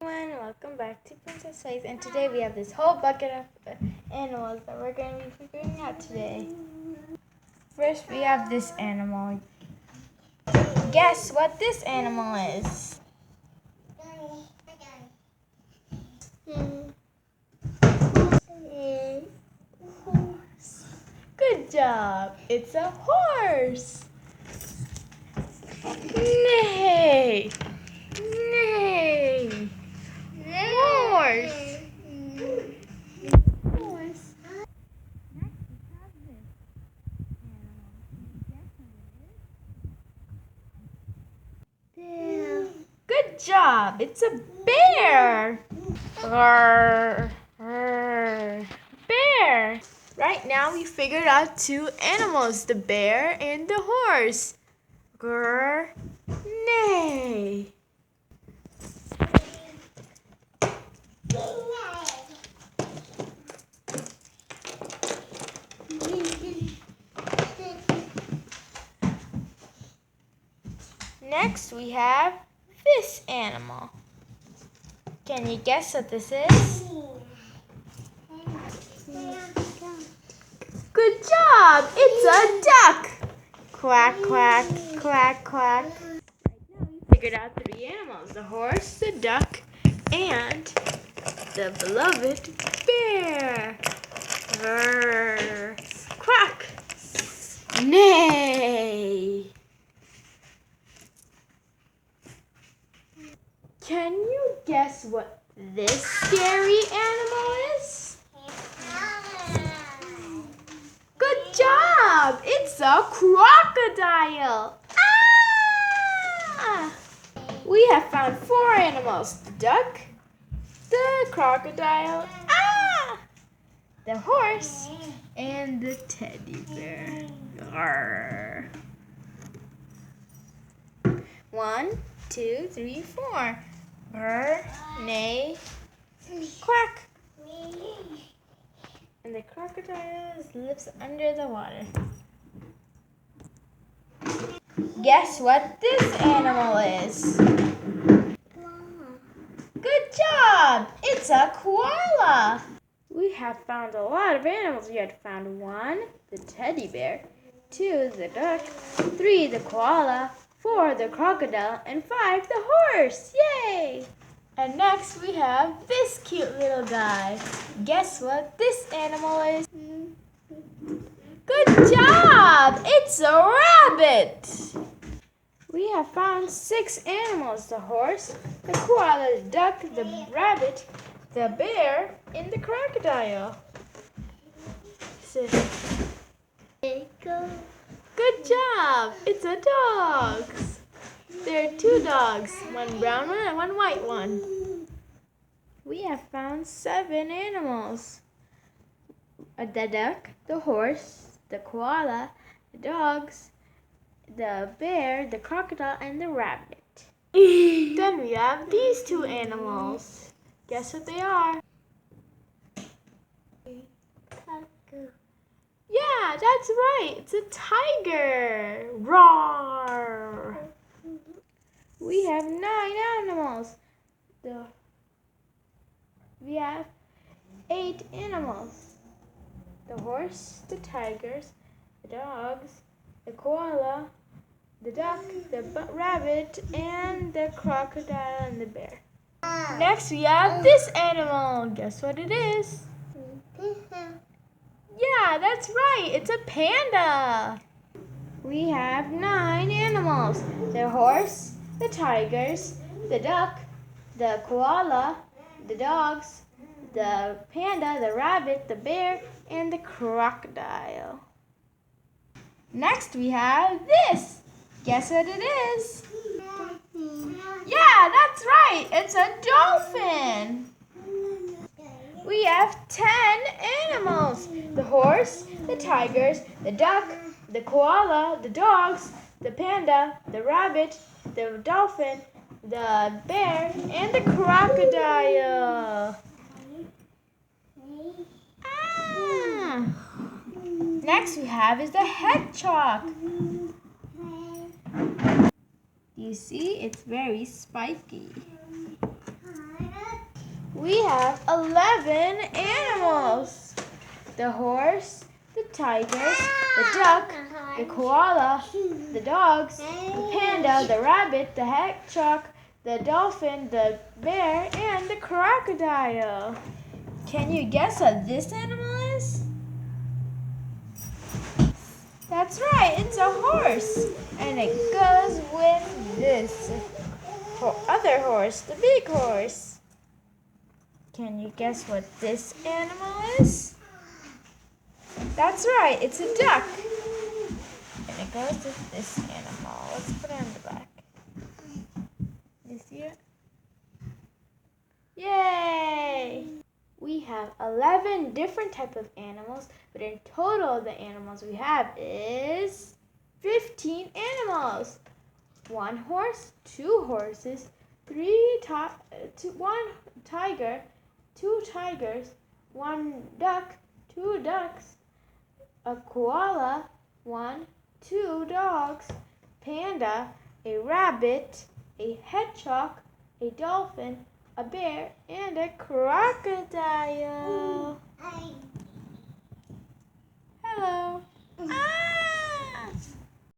Everyone, welcome back to Princess Face, and today we have this whole bucket of animals that we're going to be figuring out today. First, we have this animal. Guess what this animal is? Good job! It's a horse! Nay! Nay! Horse! Horse. Next, we have this animal. Can you guess what it is? Bear. Good job! It's a bear! Arr, arr. Bear! Right now we figured out two animals, the bear and the horse. Grr, nay. Next we have this animal. Can you guess what this is? Good job! It's a duck! Quack, quack, quack, quack. Right now we figured out three animals. The horse, the duck, and the beloved bear. Grr, quack! Nay! Can you guess what this scary animal is? Good job! It's a crocodile! Ah! We have found four animals. The duck, the crocodile, the horse, and the teddy bear. Arr. 1, 2, 3, 4. Brr, neigh, quack. And the crocodile lives under the water. Guess what this animal is? Good job! It's a koala. We have found a lot of animals. We had found 1, the teddy bear, 2, the duck, 3, the koala, 4, the crocodile, and 5, the horse. Yay! And next we have this cute little guy. Guess what this animal is? Good job! It's a rabbit! We have found 6 animals. The horse, the koala, the duck, the rabbit, the bear, and the crocodile. Good job! It's a dog! There are 2 dogs, one brown one and one white one. We have found 7 animals. The duck, the horse, the koala, the dogs, the bear, the crocodile, and the rabbit. Then we have these 2 animals. Guess what they are? Yeah, that's right. It's a tiger. Roar! We have 9 animals. We have 8 animals. The horse, the tigers, the dogs, the koala, the duck, the rabbit, and the crocodile and the bear. Next we have this animal. Guess what it is? Yeah, that's right. It's a panda. We have 9 animals. The horse, the tigers, the duck, the koala, the dogs, the panda, the rabbit, the bear, and the crocodile. Next we have this. Guess what it is? Yeah, that's right. It's a dolphin. We have 10 animals. The horse, the tigers, the duck, the koala, the dogs, the panda, the rabbit, the dolphin, the bear, and the crocodile. Next we have is the hedgehog. You see, it's very spiky. We have 11 animals. The horse, the tigers, the duck, the koala, the dogs, the panda, the rabbit, the hedgehog, the dolphin, the bear, and the crocodile. Can you guess what this animal is? That's right, it's a horse. And it goes with this other horse, the big horse. Can you guess what this animal is? That's right, it's a duck. And it goes with this animal. Let's put it on the back. You see it? Yay! We have 11 different types of animals, but in total the animals we have is 15 animals. 1 horse, 2 horses, 1 tiger, 2 tigers, 1 duck, 2 ducks, a koala, 2 dogs, panda, a rabbit, a hedgehog, a dolphin, a bear, and a crocodile.